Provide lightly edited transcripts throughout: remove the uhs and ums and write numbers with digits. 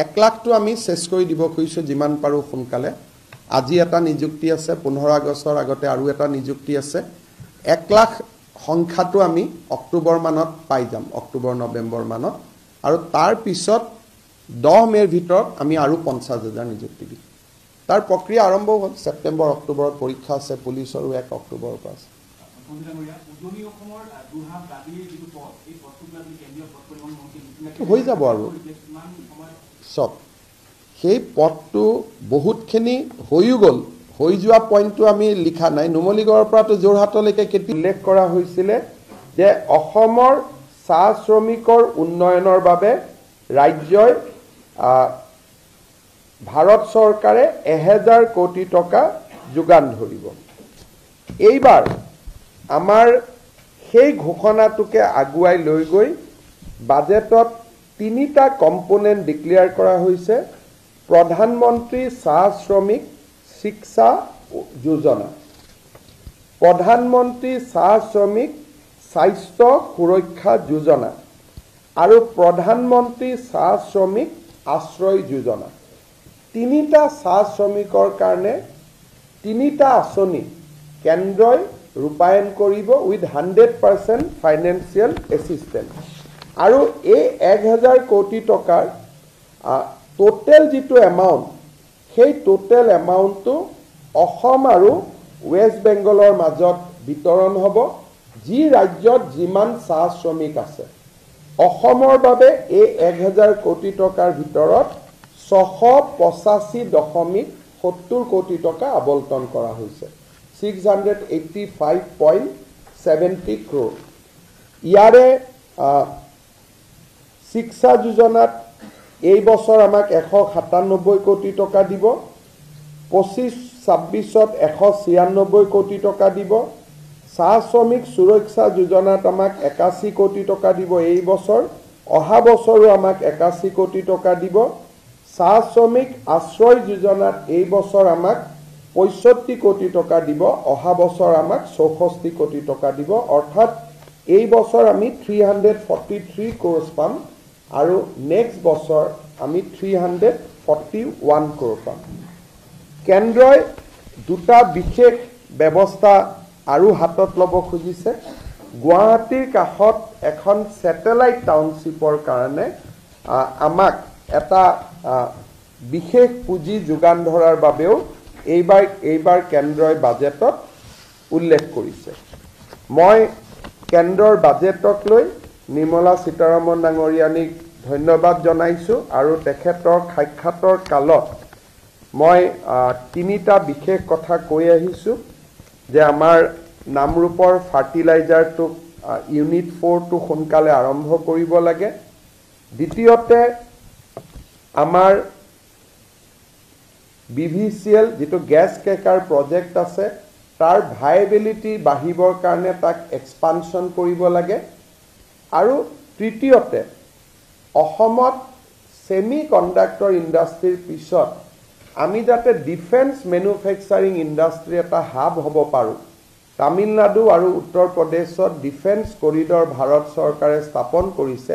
1 লাখটো আমি চেছ কৰি দিব খুজিছোঁ যিমান পাৰোঁ সোনকালে। আজি এটা নিযুক্তি আছে, 15 আগষ্টৰ আগতে আৰু এটা নিযুক্তি আছে। 1 লাখ সংখ্যাটো আমি অক্টোবৰ মানত পাই যাম, অক্টোবৰ নৱেম্বৰ মানত। আৰু তাৰ পিছত 10 মে'ৰ ভিতৰত আমি আৰু 50,000 নিযুক্তি দিম। তাৰ প্ৰক্ৰিয়া আৰম্ভ হ'ল। ছেপ্টেম্বৰ অক্টোবৰত পৰীক্ষা আছে, পুলিচৰো 1 অক্টোবৰৰ পৰা আছে। হৈ যাব আৰু চব সেই পথটো বহুতখিনি হৈও গ'ল। হৈ যোৱা পইণ্টটো আমি লিখা নাই। নুমলীগড়ৰ পৰাতো যোৰহাটলৈকে কেতিয়া উল্লেখ কৰা হৈছিলে যে অসমৰ চাহ শ্ৰমিকৰ উন্নয়নৰ বাবে ৰাজ্যই ভাৰত চৰকাৰে 1000 কোটি টকা যোগান ধৰিব। এইবাৰ আমাৰ সেই ঘোষণাটোকে আগুৱাই লৈ গৈ বাজেটত 3টা কম্পোনেণ্ট ডিক্লেয়াৰ কৰা হৈছে। প্ৰধানমন্ত্ৰী চাহ শ্ৰমিক শিক্ষা যোজনা, প্ৰধানমন্ত্ৰী চাহ শ্ৰমিক স্বাস্থ্য সুৰক্ষা যোজনা আৰু প্ৰধানমন্ত্ৰী চাহ শ্ৰমিক আশ্ৰয় যোজনা। 3টা চাহ শ্ৰমিকৰ কাৰণে 3টা আঁচনি কেন্দ্ৰই ৰূপায়ণ কৰিব উইথ 100% ফাইনেন্সিয়েল এছিষ্টেঞ্চ। আৰু এই 1000 কোটি টকাৰ টোটেল যিটো এমাউণ্ট, সেই টোটেল এমাউণ্টটো অসম আৰু ৱেষ্ট বেংগলৰ মাজত বিতৰণ হ'ব। যি ৰাজ্যত যিমান চাহ শ্ৰমিক আছে, অসমৰ বাবে এই 1000 কোটি টকাৰ ভিতৰত 685.70 কোটি টকা আবণ্টন কৰা হৈছে, 685.70 crore। ইয়াৰে শিক্ষা যোজনাত এই বছৰ আমাক 197 কোটি টকা দিব, 25-26ত 196 কোটি টকা দিব। চাহ শ্ৰমিক সুৰক্ষা যোজনাত আমাক 81 কোটি টকা দিব এই বছৰ, অহা বছৰো আমাক 81 কোটি টকা দিব। চাহ শ্ৰমিক আশ্ৰয় যোজনাত এই বছৰ আমাক 65 কোটি টকা দিব, অহা বছৰ আমাক 64 কোটি টকা দিব। অৰ্থাৎ এই বছৰ আমি 343 crores পাম আৰু নেক্সট বছৰ আমি 341 crore পাম। কেন্দ্ৰই 2টা বিশেষ ব্যৱস্থা আৰু হাতত ল'ব খুজিছে। গুৱাহাটীৰ কাষত এখন ছেটেলাইট টাউনশ্বিপৰ কাৰণে আমাক এটা বিশেষ পুঁজি যোগান ধৰাৰ বাবেও এইবাৰ কেন্দ্ৰই বাজেটত উল্লেখ কৰিছে। মই কেন্দ্ৰৰ বাজেটক লৈ নিৰ্মলা সীতাৰমণ ডাঙৰীয়ানীক ধন্যবাদ জনাইছোঁ আৰু তেখেতৰ সাক্ষাতৰ কালত মই 3টা বিশেষ কথা কৈ আহিছোঁ যে আমাৰ নামৰূপৰ ফাৰ্টিলাইজাৰটো ইউনিট 4টো সোনকালে আৰম্ভ কৰিব লাগে। দ্বিতীয়তে আমাৰ BVCL যিটো গেছ ক্ৰেকাৰ প্ৰজেক্ট আছে, তাৰ ভাইবিলিটি বাঢ়িবৰ কাৰণে তাক এক্সপানশ্যন কৰিব লাগে। আৰু তৃতীয়তে অসমত ছেমি কণ্ডাক্টৰ ইণ্ডাষ্ট্ৰীৰ পিছত আমি যাতে ডিফেন্স মেনুফেকচাৰিং ইণ্ডাষ্ট্ৰী এটা হাব হ'ব পাৰোঁ। তামিলনাডু আৰু উত্তৰ প্ৰদেশত ডিফেন্স কৰিডৰ ভাৰত চৰকাৰে স্থাপন কৰিছে।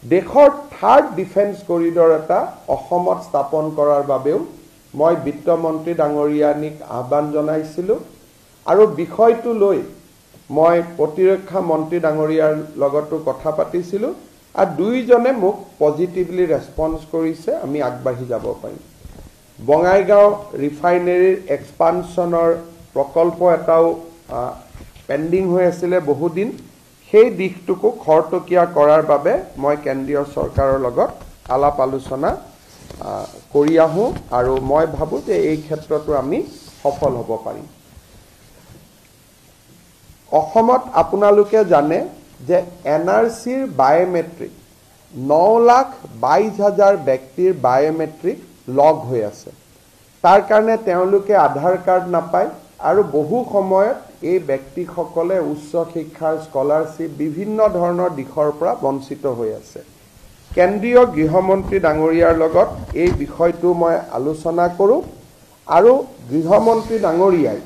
দেশৰ 3rd ডিফেন্স কৰিডৰ এটা অসমত স্থাপন কৰাৰ বাবেও মই বিত্তমন্ত্ৰী ডাঙৰীয়ানীক আহ্বান জনাইছিলোঁ আৰু বিষয়টো লৈ মই প্ৰতিৰক্ষা মন্ত্ৰী ডাঙৰীয়াৰ লগতো কথা পাতিছিলোঁ আৰু দুইজনে মোক পজিটিভলি ৰেছপন্স কৰিছে, আমি আগবাঢ়ি যাব পাৰিম। বঙাইগাঁও ৰিফাইনেৰীৰ এক্সপানশ্যনৰ প্ৰকল্প এটাও পেণ্ডিং হৈ আছিলে বহুদিন, সেই দিশটোকো খৰতকীয়া কৰাৰ বাবে মই কেন্দ্ৰীয় চৰকাৰৰ লগত আলাপ আলোচনা কৰি আহোঁ আৰু মই ভাবোঁ যে এই ক্ষেত্ৰতো আমি সফল হ'ব পাৰিম। অসমত আপোনালোকে জানে যে NRCৰ বায়োমেট্ৰিক 9,22,000 ব্যক্তিৰ বায়োমেট্ৰিক লগ হৈ আছে। তাৰ কাৰণে তেওঁলোকে আধাৰ কাৰ্ড নাপায় আৰু বহু সময়ত এই ব্যক্তিসকলে উচ্চ শিক্ষাৰ স্কলাৰশ্বিপ বিভিন্ন ধৰণৰ দিশৰ পৰা বঞ্চিত হৈ আছে। কেন্দ্ৰীয় গৃহমন্ত্ৰী ডাঙৰীয়াৰ লগত এই বিষয়টো মই আলোচনা কৰোঁ আৰু গৃহমন্ত্ৰী ডাঙৰীয়াই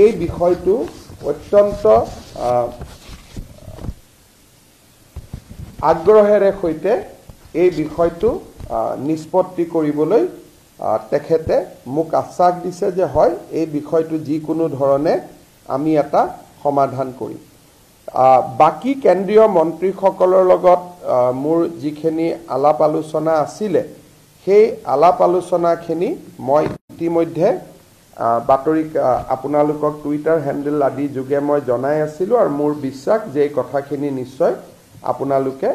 এই বিষয়টো অত্যন্ত আগ্ৰহেৰে সৈতে এই বিষয়টো নিষ্পত্তি কৰিবলৈ তেখেতে মোক আশ্বাস দিছে যে হয় এই বিষয়টো যিকোনো ধৰণে আমি এটা সমাধান কৰিম বাকি কেন্দ্ৰীয় মন্ত্ৰীসকলৰ লগত মোৰ যিখিনি আলাপ আলোচনা আছিল সেই আলাপ আলোচনাখিনি মই ইতিমধ্যে বাতৰি আপোনালোকক টুইটাৰ হেণ্ডেল আদি যোগে মই জনাই আছিলোঁ আৰু মোৰ বিশ্বাস যে এই কথাখিনি নিশ্চয় আপোনালোকে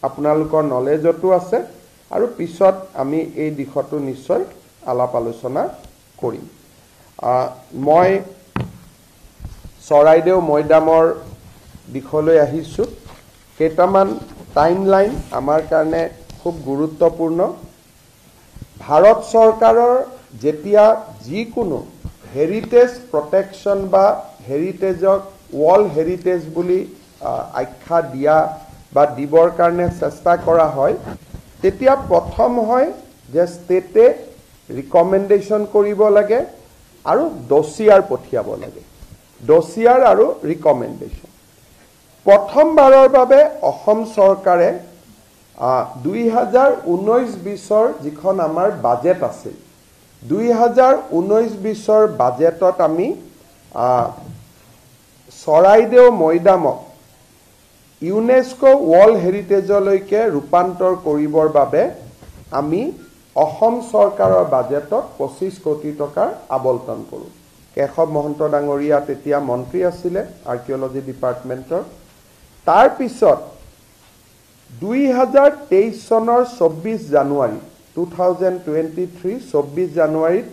আপোনালোকৰ নলেজতো আছে আৰু পিছত আমি এই দিশটো নিশ্চয় আলাপ আলোচনা কৰিম মই চৰাইদেউ মৈদামৰ দিশলৈ আহিছোঁ কেইটামান টাইমলাইন আমাৰ কাৰণে খুব গুৰুত্বপূৰ্ণ ভাৰত চৰকাৰৰ যেতিয়া যিকোনো হেৰিটেজ প্ৰটেকশ্যন বা হেৰিটেজক ৱৰ্ল্ড হেৰিটেজ বুলি আখ্যা দিয়া বা দিবৰ কাৰণে চেষ্টা কৰা হয় তেতিয়া প্ৰথম হয় যে ষ্টেটে ৰিকমেণ্ডেশ্যন কৰিব লাগে আৰু ডচিয়াৰ পঠিয়াব লাগে ডচিয়াৰ আৰু ৰিকমেণ্ডেশ্যন প্ৰথমবাৰৰ বাবে অসম চৰকাৰে 2019-20 যিখন আমাৰ বাজেট আছিল 2019-20 বাজেটত আমি চৰাইদেউ মৈদামক ইউনেস্কো ৱৰ্ল্ড হেৰিটেজলৈকে ৰূপান্তৰ কৰিবৰ বাবে আমি অসম চৰকাৰৰ বাজেটত 25 কোটি টকাৰ আবণ্টন কৰোঁ কেশৱ মহন্ত ডাঙৰীয়া তেতিয়া মন্ত্ৰী আছিলে আৰ্কিঅলজি ডিপাৰ্টমেণ্টৰ তাৰ পিছত 2023 চনৰ 24 জানুৱাৰী 2023 24 জানুৱাৰীত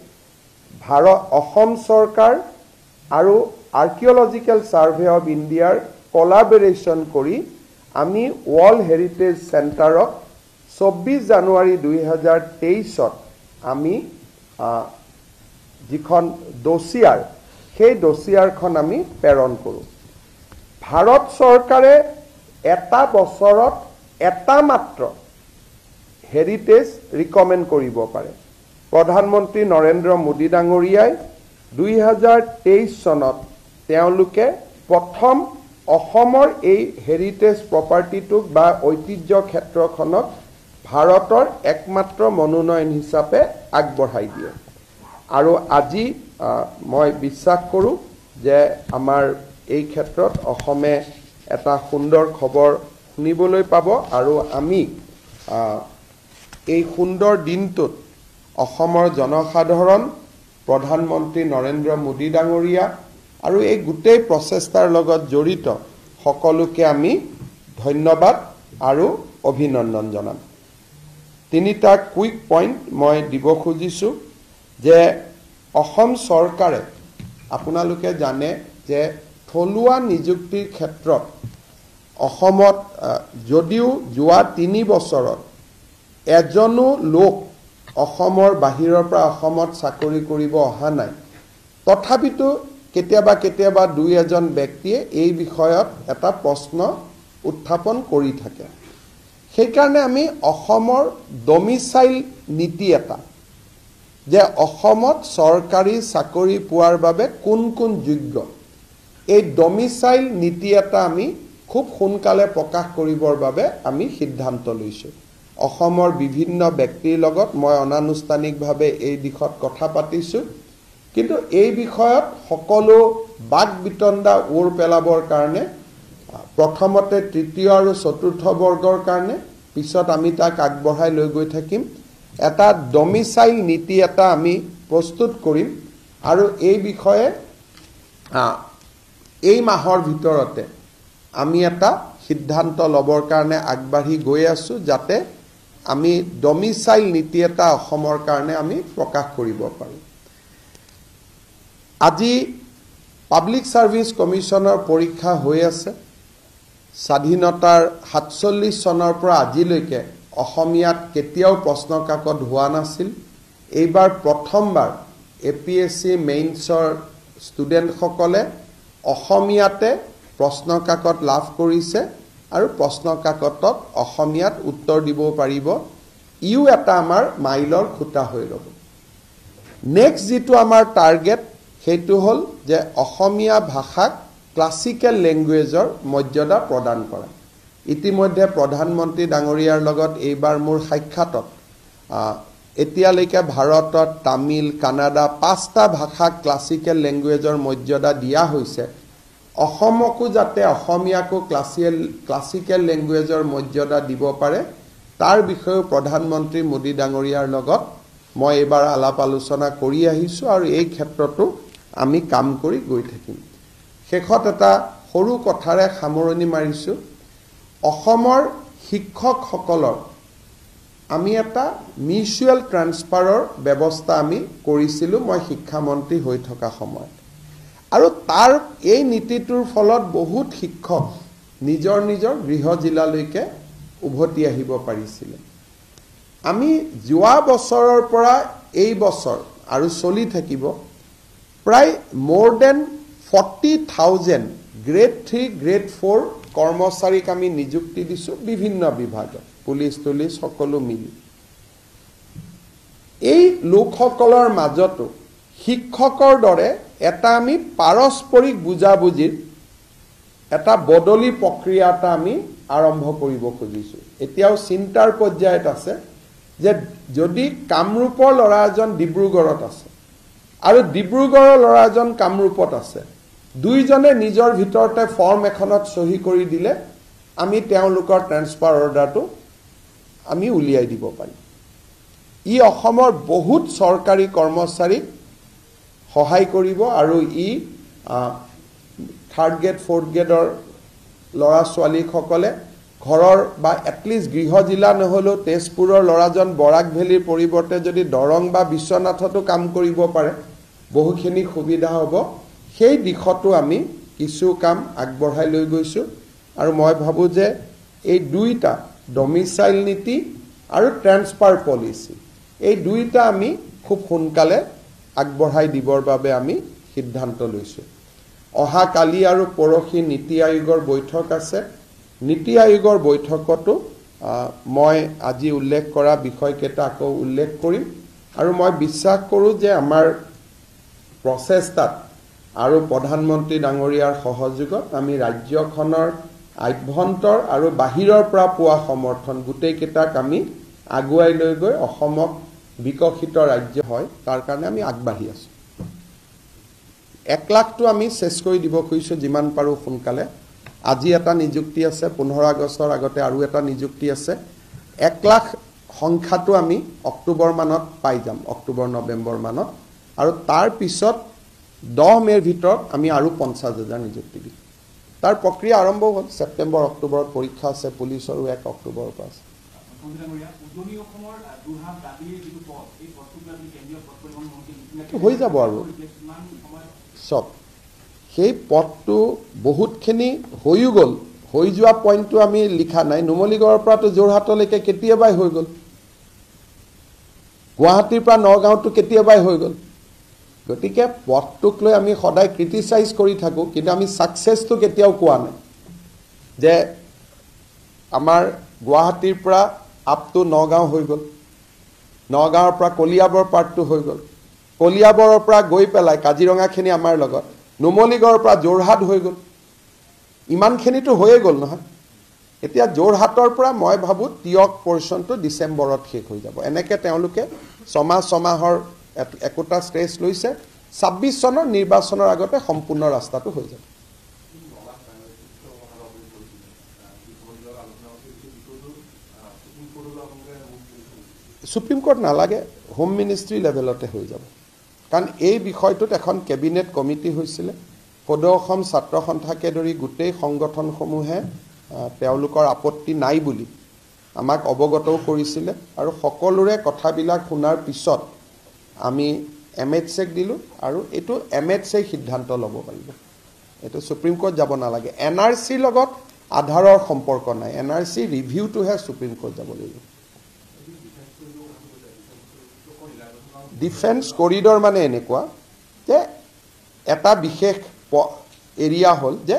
অসম চৰকাৰ আৰু আৰ্কিঅলজিকেল সাৰ্ভে অফ ইণ্ডিয়াৰ কোলাবৰেশ্যন কৰি আমি ৱৰ্ল্ড হেৰিটেজ চেণ্টাৰক 24 জানুৱাৰী 2023ত আমি যিখন ডচিয়াৰ সেই ডচিয়াৰখন আমি প্ৰেৰণ কৰোঁ ভাৰত চৰকাৰে এটা বছৰত এটা মাত্ৰ হেৰিটেজ ৰিকমেণ্ড কৰিব পাৰে প্ৰধানমন্ত্ৰী নৰেন্দ্ৰ মোদী ডাঙৰীয়াই 2023 চনত তেওঁলোকে প্ৰথম অসমৰ এই হেৰিটেজ প্ৰপাৰ্টিটোক বা ঐতিহ্য ক্ষেত্ৰখনক ভাৰতৰ একমাত্ৰ মনোনয়ন হিচাপে আগবঢ়াই দিয়ে আৰু আজি মই বিশ্বাস কৰোঁ যে আমাৰ এই ক্ষেত্ৰত অসমে এটা সুন্দৰ খবৰ শুনিবলৈ পাব আৰু আমি এই সুন্দৰ দিনটোত অসমৰ জনসাধাৰণ প্ৰধানমন্ত্ৰী নৰেন্দ্ৰ মোদী ডাঙৰীয়া আৰু এই গোটেই প্ৰচেষ্টাৰ লগত জড়িত সকলোকে আমি ধন্যবাদ আৰু অভিনন্দন জনাম তিনিটা কুইক পইণ্ট মই দিব খুজিছোঁ যে অসম চৰকাৰে আপোনালোকে জানে যে থলুৱা নিযুক্তিৰ ক্ষেত্ৰত অসমত যদিও যোৱা 3 বছৰত এজনো লোক অসমৰ বাহিৰৰ পৰা অসমত চাকৰি কৰিব অহা নাই তথাপিতো কেতিয়াবা দুই এজন ব্যক্তিয়ে এই বিষয়ত এটা প্ৰশ্ন উত্থাপন কৰি থাকে সেইকাৰণে আমি অসমৰ ডমিচাইল নীতি এটা যে অসমত চৰকাৰী চাকৰি পোৱাৰ বাবে কোন কোন যোগ্য এই ডমিচাইল নীতি এটা আমি খুব সোনকালে প্ৰকাশ কৰিবৰ বাবে আমি সিদ্ধান্ত লৈছোঁ অসমৰ বিভিন্ন ব্যক্তিৰ লগত মই অনানুষ্ঠানিকভাৱে এই দিশত কথা পাতিছোঁ কিন্তু এই বিষয়ত সকলো বাক বিতণ্ডা ওৰ পেলাবৰ কাৰণে প্ৰথমতে তৃতীয় আৰু চতুৰ্থ বৰ্গৰ কাৰণে পিছত আমি তাক আগবঢ়াই লৈ গৈ থাকিম এটা ডমিচাইল নীতি এটা আমি প্ৰস্তুত কৰিম আৰু এই বিষয়ে এই মাহৰ ভিতৰতে আমি এটা সিদ্ধান্ত ল'বৰ কাৰণে আগবাঢ়ি গৈ আছোঁ যাতে আমি ডমিচাইল নীতি এটা অসমৰ কাৰণে আমি প্ৰকাশ কৰিব পাৰোঁ আজি পাব্লিক সাৰ্ভিস কমিশনৰ পৰীক্ষা হৈ আছে স্বাধীনতাৰ 47 চনৰ পৰা আজিলৈকে অসমীয়াত কেতিয়াও প্ৰশ্ন কাকত হোৱা নাছিল এইবাৰ প্ৰথমবাৰ এপিএসসি মেইনছৰ ষ্টুডেন্ট সকলে অসমীয়াতে প্ৰশ্ন কাকত লাভ কৰিছে আৰু প্ৰশ্ন কাকতত অসমীয়াত উত্তৰ দিব পাৰিব ইউ এটা আমাৰ মাইলৰ খুঁটা হৈ ৰব নেক্সট যেটো আমাৰ টাৰ্গেট সেইটো হল যে অসমীয়া ভাষাক ক্লাসিক্যাল ল্যাঙ্গুৱেজৰ মৰ্যাদা প্ৰদান কৰা ইতিমধ্যে প্ৰধানমন্ত্ৰী ডাঙৰীয়াৰ লগত এইবাৰ মোৰ সাক্ষাতত এতিয়ালৈকে ভাৰতত তামিল কানাডা 5টা ভাষা ক্লাছিকেল ল্যাঙ্গুৱেজৰ মৰ্যাদা দিয়া হৈছে অসমকো যাতে অসমীয়াকো ক্লাছিকেল ল্যাঙ্গুৱেজৰ মৰ্যাদা দিব পাৰে তাৰ বিষয়ে প্ৰধানমন্ত্ৰী মোদী ডাঙৰীয়াৰ লগত মই এবাৰ আলাপ আলোচনা কৰি আহিছো আৰু এই ক্ষেত্ৰতো আমি কাম কৰি গৈ থাকিম শেষত এটা সৰু কথাৰে সামৰণি মাৰিছো অসমৰ শিক্ষকসকলৰ আমি এটা মিউচুৱেল ট্ৰান্সফাৰৰ ব্যৱস্থা আমি কৰিছিলো মই শিক্ষা মন্ত্ৰী হৈ থকা সময়ত আৰু তাৰ এই নীতিটোৰ ফলত বহুত শিক্ষক নিজৰ নিজৰ গৃহ জিলালৈকে উভতি আহিব পাৰিছিল আমি যোৱা বছৰৰ পৰা এই বছৰ আৰু চলি থাকিব প্ৰায় more than 40,000 grade 3 grade 4 কৰ্মচাৰীক আমি নিযুক্তি দিছো বিভিন্ন বিভাগত পুলিশ সকলো মিলি এই লোকসকলৰ মাজতো শিক্ষকৰ দৰে এটা আমি পাৰস্পৰিক বুজাবুজিৰ এটা বদলি প্ৰক্ৰিয়া এটা আমি আৰম্ভ কৰিব খুজিছো এতিয়াও চিন্তাৰ পৰ্যায়ত আছে যে যদি কামৰূপৰ ল'ৰা এজন ডিব্ৰুগড়ত আছে আৰু ডিব্ৰুগড়ৰ ল'ৰা এজন কামৰূপত আছে দুইজনে নিজৰ ভিতৰতে ফৰ্ম এখনত সহি কৰি দিলে আমি তেওঁলোকৰ ট্ৰান্সফাৰ অৰ্ডাৰটো আমি উলিয়াই দিব পাৰিম ই অসমৰ বহুত চৰকাৰী কৰ্মচাৰীক সহায় কৰিব আৰু ই থাৰ্ড গ্ৰেড ফৰ্থ গ্ৰেডৰ ল'ৰা ছোৱালীসকলে ঘৰৰ বা এটলিষ্ট গৃহ জিলা নহলেও তেজপুৰৰ ল'ৰাজন বৰাক ভেলীৰ পৰিৱৰ্তে যদি দৰং বা বিশ্বনাথতো কাম কৰিব পাৰে বহুখিনি সুবিধা হ'ব সেই দিশতো আমি কিছু কাম আগবঢ়াই লৈ গৈছো আৰু মই ভাবো যে এই দুইটা ডমিসাইল নীতি আৰু ট্ৰান্সফাৰ পলিসি এই দুইটা আমি খুব সোনকালে আগবঢ়াই দিবৰ বাবে আমি সিদ্ধান্ত লৈছো অহা কালি আৰু পৰখি নীতি আয়োগৰ বৈঠক আছে নীতি আয়োগৰ বৈঠকতো মই আজি উল্লেখ কৰা বিষয়কেইটা আকৌ উল্লেখ কৰিম আৰু মই বিশ্বাস কৰো যে আমাৰ প্ৰচেষ্টাত আৰু প্ৰধানমন্ত্ৰী ডাঙৰীয়াৰ সহযোগত আমি ৰাজ্যখনৰ আভ্যন্তৰ আৰু বাহিৰৰ পৰা পোৱা সমৰ্থন গোটেইকেইটাক আমি আগুৱাই লৈ গৈ অসমক বিকশিত ৰাজ্য হয় তাৰ কাৰণে আমি আগবাঢ়ি আছো 1 লাখটো আমি শেষ কৰি দিব খুজিছো যিমান পাৰো সোনকালে আজি এটা নিযুক্তি আছে 15 আগষ্টৰ আগতে আৰু এটা নিযুক্তি আছে 1 লাখ সংখ্যাটো আমি অক্টোবৰ মানত পাই যাম অক্টোবৰ নৱেম্বৰ মানত আৰু তাৰ পিছত 10 মেৰ ভিতৰত আমি আৰু 50,000 নিযুক্তি দিম তাৰ প্ৰক্ৰিয়া আৰম্ভ হ'ল সেপ্টেম্বৰ অক্টোবৰত পৰীক্ষা আছে পুলিচৰ 1 অক্টোবৰৰ পৰা হৈ যাব আৰু সব সেই পথটো বহুতখিনি হৈও গ'ল হৈ যোৱা পইণ্টটো আমি লিখা নাই নুমলীগড়ৰ পৰা তো যোৰহাটলৈকে কেতিয়াবাই হৈ গ'ল গুৱাহাটীৰ পৰা নগাঁওটো কেতিয়াবাই হৈ গ'ল গতিকে পথটোক লৈ আমি সদায় ক্ৰিটিসাইজ কৰি থাকো কিন্তু আমি সাকসেসটো কেতিয়াও কোৱা নাই যে আমাৰ গুৱাহাটীৰ পৰা আপ টু নগাঁও হৈ গ'ল নগাঁৱৰ পৰা কলিয়াবৰ পাৰ্টটো হৈ গ'ল কলিয়াবৰৰ পৰা গৈ পেলাই কাজিৰঙাখিনি আমাৰ লগত নুমলীগড়ৰ পৰা যোৰহাট হৈ গ'ল ইমানখিনিতো হৈয়ে গ'ল নহয় এতিয়া যোৰহাটৰ পৰা মই ভাবো তিয়ক পৰ্যন্ত ডিসেম্বৰত শেষ হৈ যাব এনেকে তেওঁলোকে সমাহৰ একোটা ষ্ট্ৰেচ লৈছে 26 চনৰ নিৰ্বাচনৰ আগতে সম্পূৰ্ণ ৰাস্তাটো হৈ যাব সুপ্ৰিম কোৰ্ট নালাগে হোম মিনিষ্ট্ৰি লেভেলতে হৈ যাব কাৰণ এই বিষয়টোত এখন কেবিনেট কমিটি হৈছিল সদৌ অসম ছাত্ৰ সন্থাকে ধৰি গোটেই সংগঠনসমূহে তেওঁলোকৰ আপত্তি নাই বুলি আমাক অৱগতও কৰিছিল আৰু সকলোৰে কথাবিলাক শুনাৰ পিছত আমি এমএচএক দিলো আৰু এটো এমএচএ সিদ্ধান্ত ল'ব পাৰিব এটো সুপ্ৰিম কোৰ্ট যাব নালাগে এনআৰসি লগত আধাৰৰ সম্পৰ্ক নাই এনআৰসি ৰিভিউটোহে সুপ্ৰিম কোৰ্ট যাব লাগিব ডিফেন্স কৰিডৰ মানে এনেকুৱা যে এটা বিশেষ এৰিয়া হল যে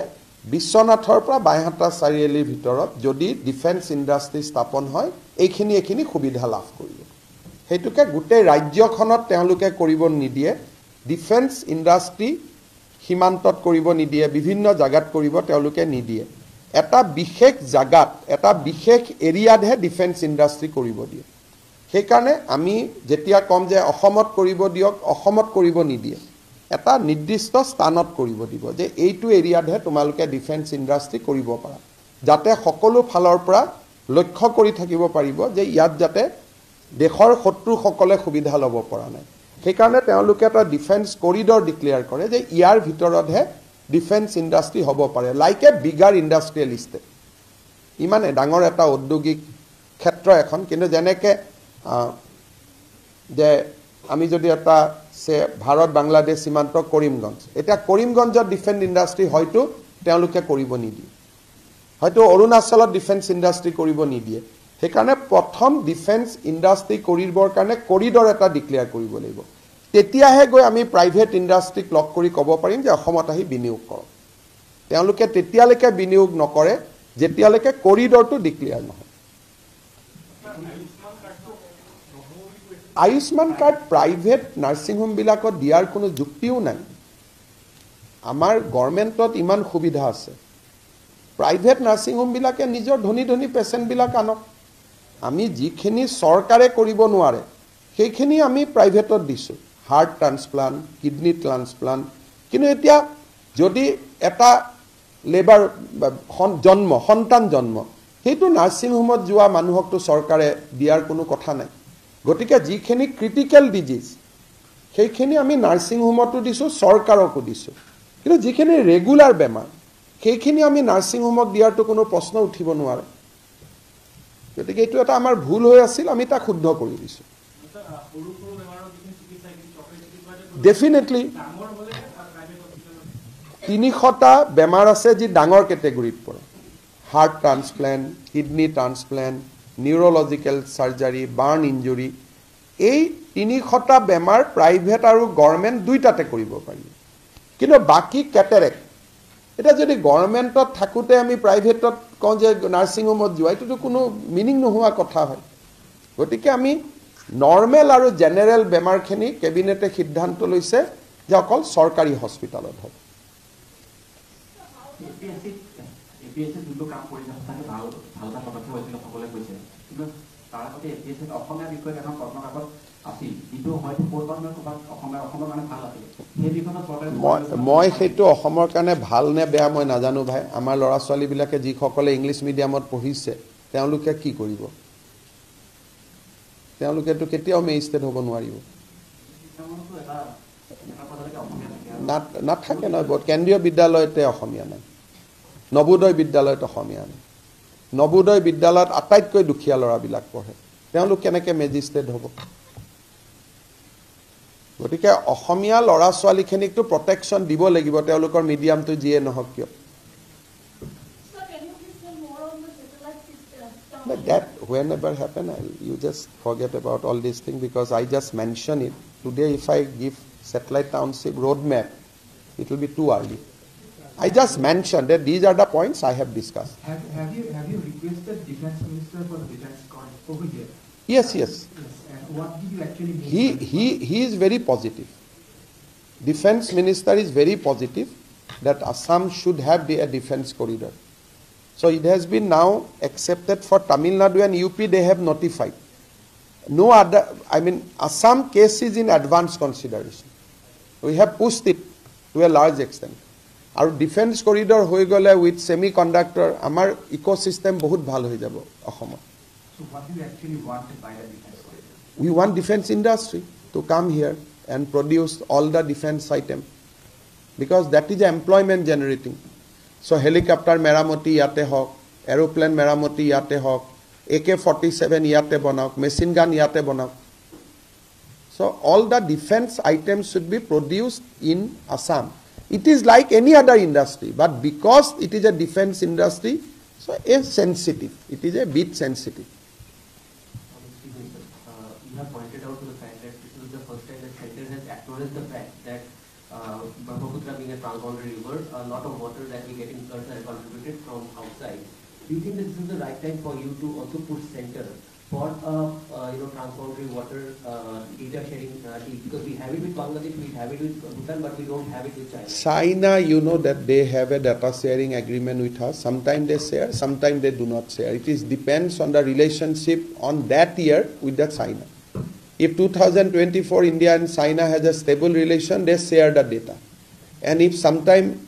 বিশ্বনাথৰ পৰা বাইহাটা চাৰিআলিৰ ভিতৰত যদি ডিফেন্স ইণ্ডাষ্ট্ৰি স্থাপন হয় এইখিনি সুবিধা লাভ কৰিব হেতুকে গোটেই ৰাজ্যখনত তেওঁলোকে কৰিব নিদিয়ে ডিফেন্স ইণ্ডাষ্ট্ৰি সীমান্তত কৰিব নিদিয়ে বিভিন্ন জাগাত কৰিব তেওঁলোকে নিদিয়ে এটা বিশেষ জাগাত এটা বিশেষ এৰিয়াতহে ডিফেন্স ইণ্ডাষ্ট্ৰি কৰিব দিয়ে সেইকাৰণে আমি যেতিয়া কম যে অসমত কৰিব দিয়ক অসমত কৰিব নিদিয়ে এটা নিৰ্দিষ্ট স্থানত কৰিব দিব যে এইটো এৰিয়াতহে তোমালোকে ডিফেন্স ইণ্ডাষ্ট্ৰি কৰিব পাৰা যাতে সকলো ফালৰ পৰা লক্ষ্য কৰি থাকিব পাৰিব যে ইয়াত যাতে দেশৰ শত্ৰুসকলে সুবিধা ল'ব পৰা নাই সেইকাৰণে তেওঁলোকে এটা ডিফেন্স কৰিডৰ ডিক্লেয়াৰ কৰে যে ইয়াৰ ভিতৰতহে ডিফেন্স ইণ্ডাষ্ট্ৰি হ'ব পাৰে লাইক এ বিগাৰ ইণ্ডাষ্ট্ৰিয়েলিষ্টে ইমানে ডাঙৰ এটা ঔদ্যোগিক ক্ষেত্ৰ এখন কিন্তু যেনেকৈ যে আমি যদি এটা ভাৰত বাংলাদেশ সীমান্ত কৰিমগঞ্জ এতিয়া কৰিমগঞ্জত ডিফেন্স ইণ্ডাষ্ট্ৰি হয়তো তেওঁলোকে কৰিব নিদিয়ে হয়তো অৰুণাচলত ডিফেন্স ইণ্ডাষ্ট্ৰি কৰিব নিদিয়ে সেইকাৰণে প্ৰথম ডিফেন্স ইণ্ডাষ্ট্ৰি কৰিবৰ কাৰণে কৰিডৰ এটা ডিক্লেয়াৰ কৰিব লাগিব তেতিয়াহে গৈ আমি প্ৰাইভেট ইণ্ডাষ্ট্ৰিক লগ কৰি ক'ব পাৰিম যে অসমত আহি বিনিয়োগ কৰক তেওঁলোকে তেতিয়ালৈকে বিনিয়োগ নকৰে যেতিয়ালৈকে কৰিডৰটো ডিক্লেয়াৰ নহয় আয়ুষ্মান কাৰ্ড প্ৰাইভেট নাৰ্ছিং হোমবিলাকত দিয়াৰ কোনো যুক্তিও নাই আমাৰ গভৰ্ণমেণ্টত ইমান সুবিধা আছে প্ৰাইভেট নাৰ্ছিং হোমবিলাকে নিজৰ ধনী ধনী পেচেণ্টবিলাক আনক আমি যিখিনি চৰকাৰে কৰিব নোৱাৰে সেইখিনি আমি প্ৰাইভেটত দিছোঁ হাৰ্ট ট্ৰান্সপ্লাণ্ট কিডনি ট্ৰান্সপ্লাণ্ট কিন্তু এতিয়া যদি এটা লেবাৰ সন্তান জন্ম সেইটো নাৰ্ছিং হোমত যোৱা মানুহকতো চৰকাৰে দিয়াৰ কোনো কথা নাই গতিকে যিখিনি ক্ৰিটিকেল ডিজিজ সেইখিনি আমি নাৰ্ছিং হোমতো দিছোঁ চৰকাৰকো দিছোঁ কিন্তু যিখিনি ৰেগুলাৰ বেমাৰ সেইখিনি আমি নাৰ্ছিং হোমক দিয়াৰতো কোনো প্ৰশ্ন উঠিব নোৱাৰে গতিকে এইটো এটা আমাৰ ভুল হৈ আছিল আমি তাক শুদ্ধ কৰি দিছোঁ ডেফিনেটলি 300টা বেমাৰ আছে যি ডাঙৰ কেটেগৰীত পৰে heart transplant kidney transplant neurological surgery burn injury এই 300টা বেমাৰ প্ৰাইভেট আৰু গভৰ্ণমেণ্ট দুইটাতে কৰিব পাৰি কিন্তু বাকী কেটেৰেক্ট এটা যদি গভৰ্ণমেণ্টত থাকোঁতে আমি প্ৰাইভেটত কওঁ যে নাৰ্ছিং হোমত যোৱা এইটোতো কোনো মিনিং নোহোৱা কথা হয় গতিকে আমি নৰ্মেল আৰু জেনেৰেল বেমাৰখিনি কেবিনেটে সিদ্ধান্ত লৈছে যে অকল চৰকাৰী হস্পিটালত হ'ব মই সেইটো অসমৰ কাৰণে ভাল নে বেয়া মই নাজানো ভাই আমাৰ ল'ৰা ছোৱালীবিলাকে যিসকলে ইংলিছ মিডিয়ামত পঢ়িছে তেওঁলোকে কি কৰিব তেওঁলোকেতো কেতিয়াও মেজিষ্ট্ৰেট হ'ব নোৱাৰিব নাথাকে নহয় কেন্দ্ৰীয় বিদ্যালয়তে অসমীয়া নাই নবোদয় বিদ্যালয়ত অসমীয়া নাই নবোদয় বিদ্যালয়ত আটাইতকৈ দুখীয়া ল'ৰাবিলাক পঢ়ে তেওঁলোক কেনেকৈ মেজিষ্ট্ৰেট হ'ব গতিকে অসমীয়া ল'ৰা ছোৱালীখিনিকতো প্ৰটেকশ্যন দিব লাগিব তেওঁলোকৰ মিডিয়ামটো যিয়ে নহওক কিয় That whenever happen, you just forget about all these things because I just mentioned it. Today, if I give Satellite Township roadmap, it will be too early. I just mentioned that these are the points I have discussed. Have you requested Defense Minister for the Defense College over here? Yes. And what did you actually mean? He is very positive. Defense Minister is very positive that Assam should have a defense corridor. So it has been now accepted for Tamil Nadu and UP. They have notified. No other, Assam case is in advanced consideration. We have pushed it to a large extent. Our defense corridor hoi gole with semiconductor, our ecosystem bahut bhal hoi jabo Ahomot. So what do you actually want by the defense corridor? We want defense industry to come here and produce all the defense item because that is employment generating. So helicopter meramoti yate hok, aeroplane meramoti yate hok, AK-47 yate banok, machine gun yate banok. So all the defense items should be produced in Assam. It is like any other industry, but because it is a defense industry, so it's sensitive. It is a bit sensitive. You have pointed out to the fact that this is the first time that Center has acknowledged the fact that Brahmaputra being a transboundary river, a lot of water that we get in floods are contributed from outside. Do you think that this is the right time for you to also push Center for transboundary water data sharing deal, because we have it with Bangladesh, we have it with Bhutan, but we don't have it with China. China, you know that they have a data sharing agreement with us. Sometimes they share, sometimes they do not share. It is depends on the relationship on that year with the China. If 2024 India and China has a stable relation, they share the data. And if sometime